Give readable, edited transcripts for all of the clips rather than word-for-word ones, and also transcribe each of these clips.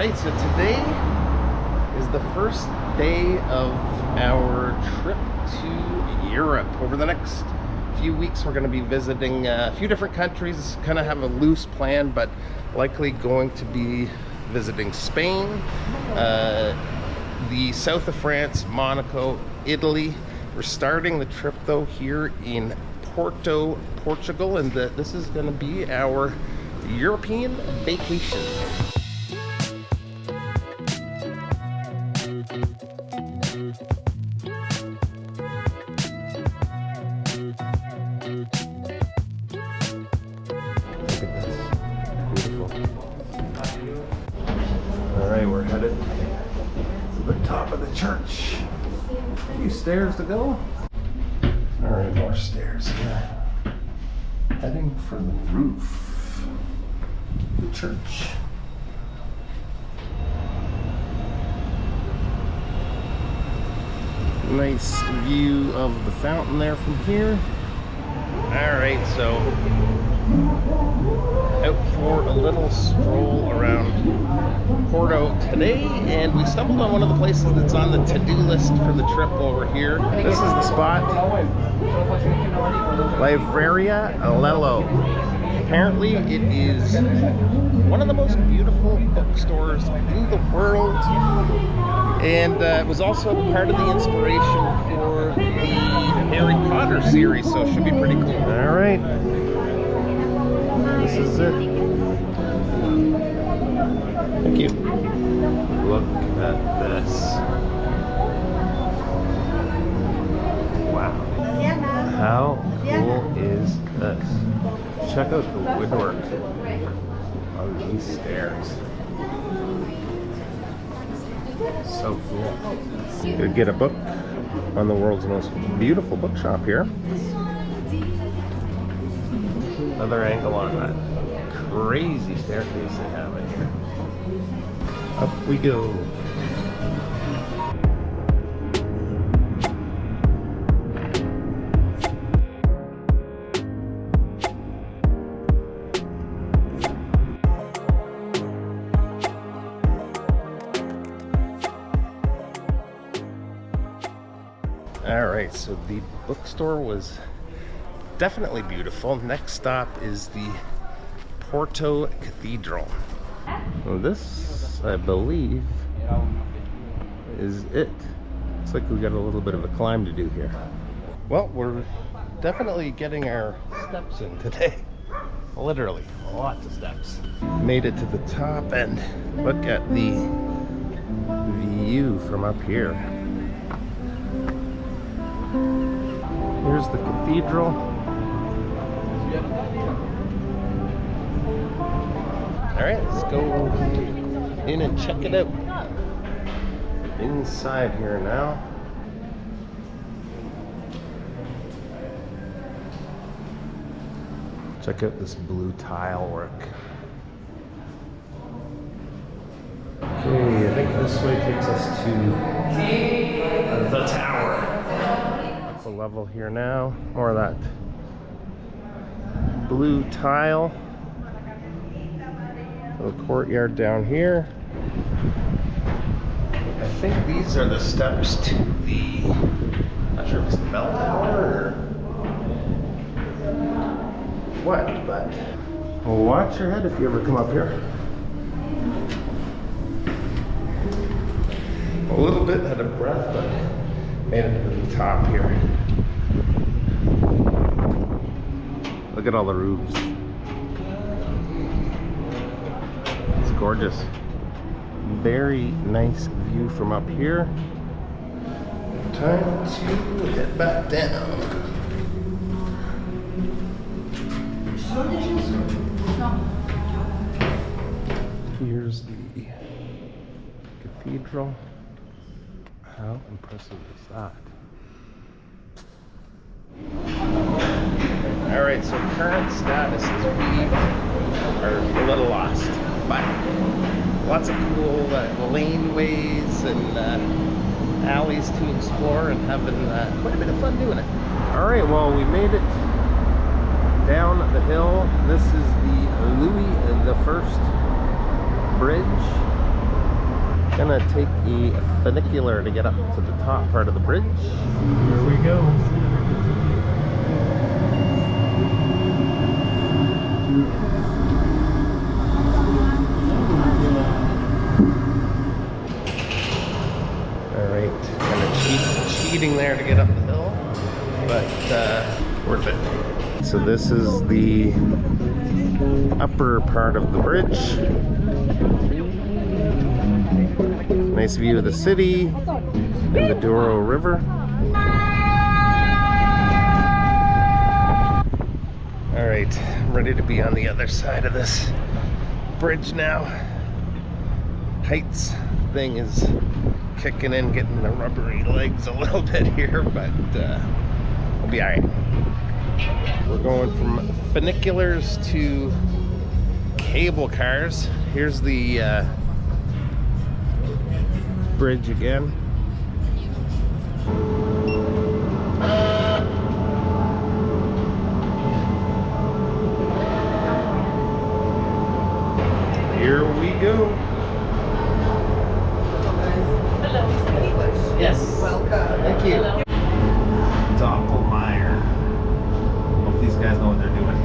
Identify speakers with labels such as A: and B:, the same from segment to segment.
A: Alright, so today is the first day of our trip to Europe. Over the next few weeks we're going to be visiting a few different countries. Kind of have a loose plan, but likely going to be visiting Spain, the south of France, Monaco, Italy. We're starting the trip though here in Porto Portugal, and this is going to be our European vacation. Alright, we're headed to the top of the church. A few stairs to go. Alright, more stairs here. Heading for the roof of the church. Nice view of the fountain there from here. Alright, so out for a little stroll around Porto today, and we stumbled on one of the places that's on the to-do list for the trip while we're here. This is the spot, Livraria Lello. Apparently it is one of the most beautiful bookstores in the world, and it was also part of the inspiration for the Harry Potter series, so it should be pretty cool. All right, this is it. Thank you. Look at this. Wow. How cool is this? Check out the woodwork on these stairs. So cool. Gonna get a book on the world's most beautiful bookshop here. Another angle on that crazy staircase they have in here. Up we go. Alright, so the bookstore was definitely beautiful. Next stop is the Porto Cathedral. Well, this, I believe, is it. Looks like we got a little bit of a climb to do here. Well, we're definitely getting our steps in today. Literally, lots of steps. Made it to the top, and look at the view from up here. Here's the cathedral. Alright, let's go in and check it out. Inside here now. Check out this blue tile work. Okay, I think this way takes us to the tower. The level here now, more of that blue tile. The courtyard down here. I think these are the steps to the, not sure if it's the bell tower or what, but watch your head if you ever come up here. A little bit out of breath, but made it to the top here. Look at all the roofs. It's gorgeous. Very nice view from up here. Time to head back down. Here's the cathedral. How impressive is that? Alright, so current status is we are a little lost, but lots of cool laneways and alleys to explore, and having quite a bit of fun doing it. Alright, well, we made it down the hill. This is the Louis the First Bridge. Gonna take a funicular to get up to the top part of the bridge. Here we go. Alright, kind of cheating there to get up the hill, but worth it. So this is the upper part of the bridge. Nice view of the city and the Douro River. Alright, I'm ready to be on the other side of this bridge now. Heights thing is kicking in, getting the rubbery legs a little bit here, but we'll be alright. We're going from funiculars to cable cars. Here's the bridge again. Here we go.
B: Hello,
A: yes.
B: welcome.
A: Thank you. Doppelmayr. Hope these guys know what they're doing.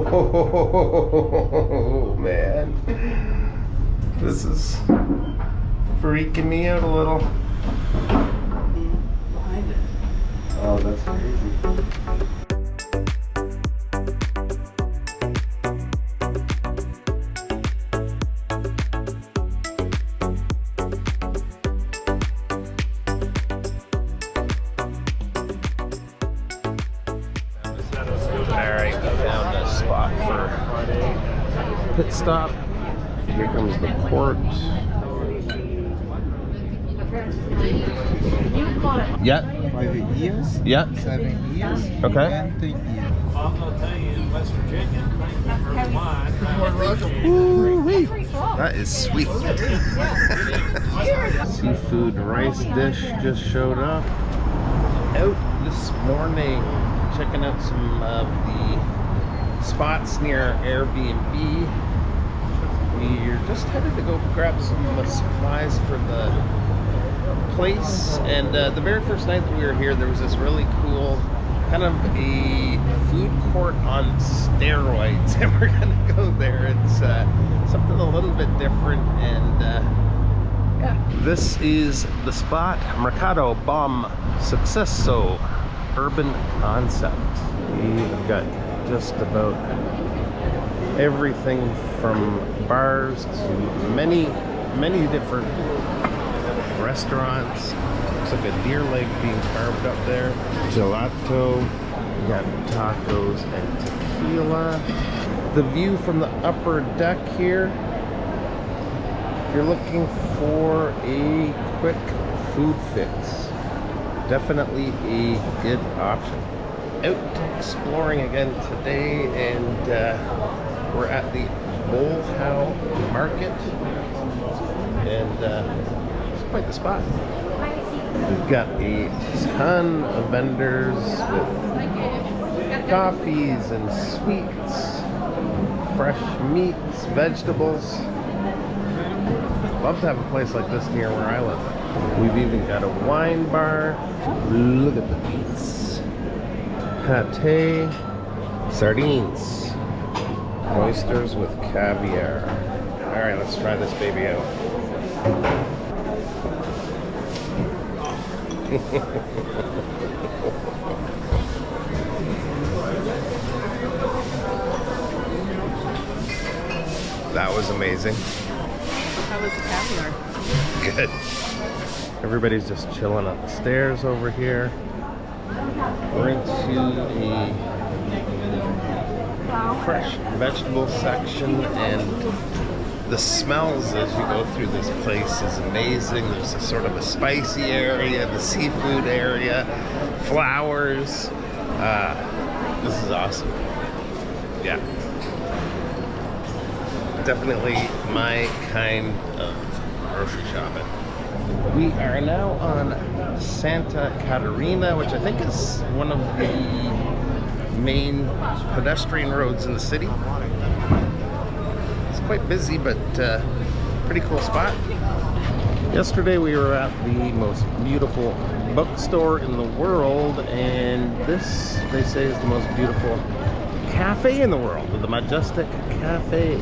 A: Oh, man. This is freaking me out a little. Oh, that's crazy. Alright, we found a spot for pit stop. Here comes the port. Yeah.
C: 5 years,
A: Yeah.
C: 7 years,
A: Okay.
C: and 10 years.
D: I'm gonna tell you, in West Virginia, for wine,
A: Woo-wee. That is sweet. Seafood rice dish just showed up. Out this morning, checking out some of the spots near Airbnb. We're just headed to go grab some supplies for the place, and the very first night that we were here, there was this really cool kind of a food court on steroids, and we're gonna go there. It's something a little bit different, and yeah. This is the spot, Mercado Bom Sucesso Urban Concept. We've got just about everything from bars to many different restaurants. Looks like a deer leg being carved up there. Gelato. We got tacos and tequila. The view from the upper deck here. If you're looking for a quick food fix, definitely a good option. Out exploring again today, and we're at the Bolhau Market, and it's quite the spot. We've got a ton of vendors with coffees and sweets, fresh meats, vegetables. Love to have a place like this near where I live. We've even got a wine bar. Look at the meats. Pate, sardines, oysters with caviar. All right, let's try this baby out. That was amazing.
B: How was the caviar?
A: Good. Everybody's just chilling on the stairs over here. We're into the fresh vegetable section, and the smells as you go through this place is amazing. There's a sort of a spicy area, the seafood area, flowers. This is awesome. Yeah. Definitely my kind of grocery shopping. We are now on Santa Catarina, which I think is one of the main pedestrian roads in the city. It's quite busy, but pretty cool spot. Yesterday we were at the most beautiful bookstore in the world, and this, they say, is the most beautiful cafe in the world, the Majestic Cafe.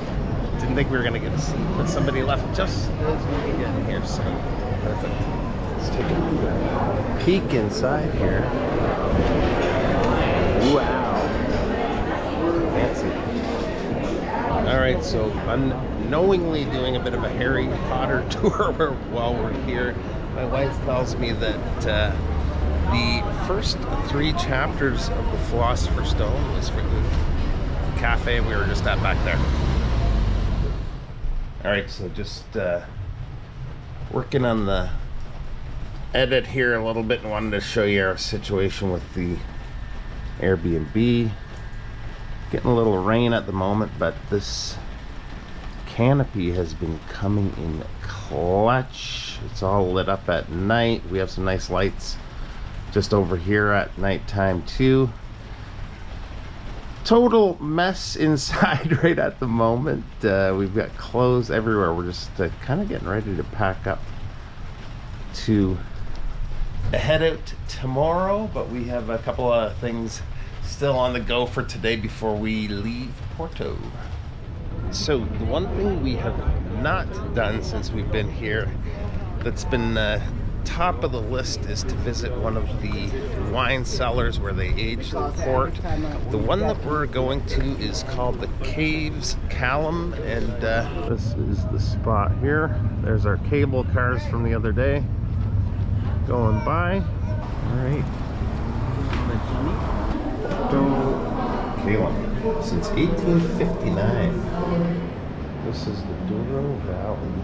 A: Didn't think we were gonna get a seat, but somebody left just as we get here, so perfect. Let's take a peek inside here. Wow, fancy. All right, so unknowingly doing a bit of a Harry Potter tour while we're here. My wife tells me that the first 3 chapters of the Philosopher's Stone was written in the cafe we were just at back there. All right, so just working on the edit here a little bit, and wanted to show you our situation with the Airbnb. Getting a little rain at the moment, but this canopy has been coming in clutch. It's all lit up at night. We have some nice lights just over here at nighttime too. Total mess inside right at the moment. We've got clothes everywhere. We're just kind of getting ready to pack up to head out tomorrow, but we have a couple of things still on the go for today before we leave Porto. So the one thing we have not done since we've been here that's been top of the list is to visit one of the wine cellars where they age the port. The one that we're going to is called the Caves Callum, and this is the spot here. There's our cable cars from the other day going by. All right. Callum since 1859. This is the Douro Valley,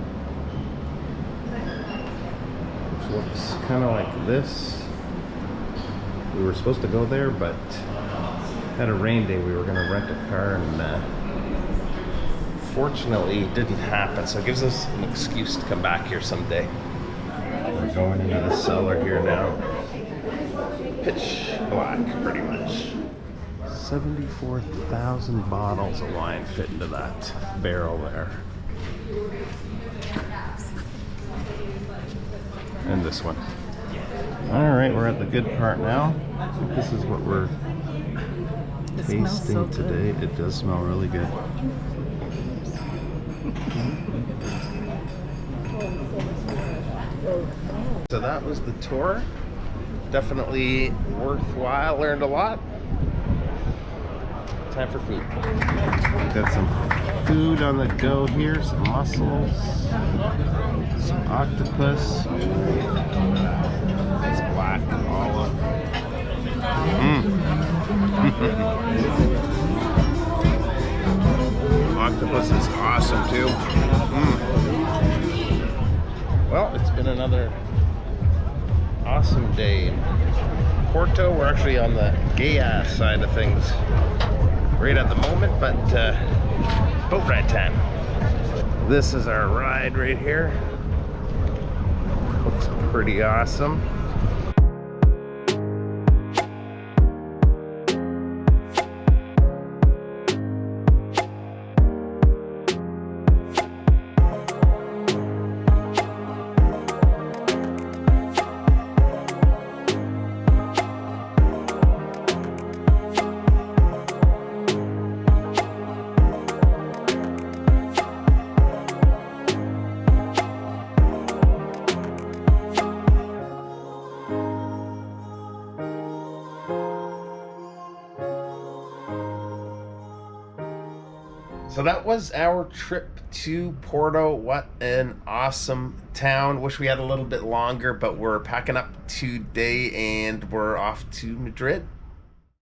A: which looks kind of like this. We were supposed to go there, but had a rain day. We were going to rent a car, and fortunately it didn't happen, so it gives us an excuse to come back here someday. We're going into the cellar here now. Pitch black, pretty much. 74,000 bottles of wine fit into that barrel there. And this one. All right, we're at the good part now. I think this is what we're tasting today. It does smell really good. So that was the tour. Definitely worthwhile. Learned a lot. Time for food. Got some food on the go here. Some mussels, some octopus. It's black olive. Octopus is awesome too. Well, it's been another awesome day in Porto. We're actually on the Gaia side of things right at the moment, but boat ride time. This is our ride right here. Looks pretty awesome. So that was our trip to Porto. What an awesome town. Wish we had a little bit longer, but we're packing up today and we're off to Madrid.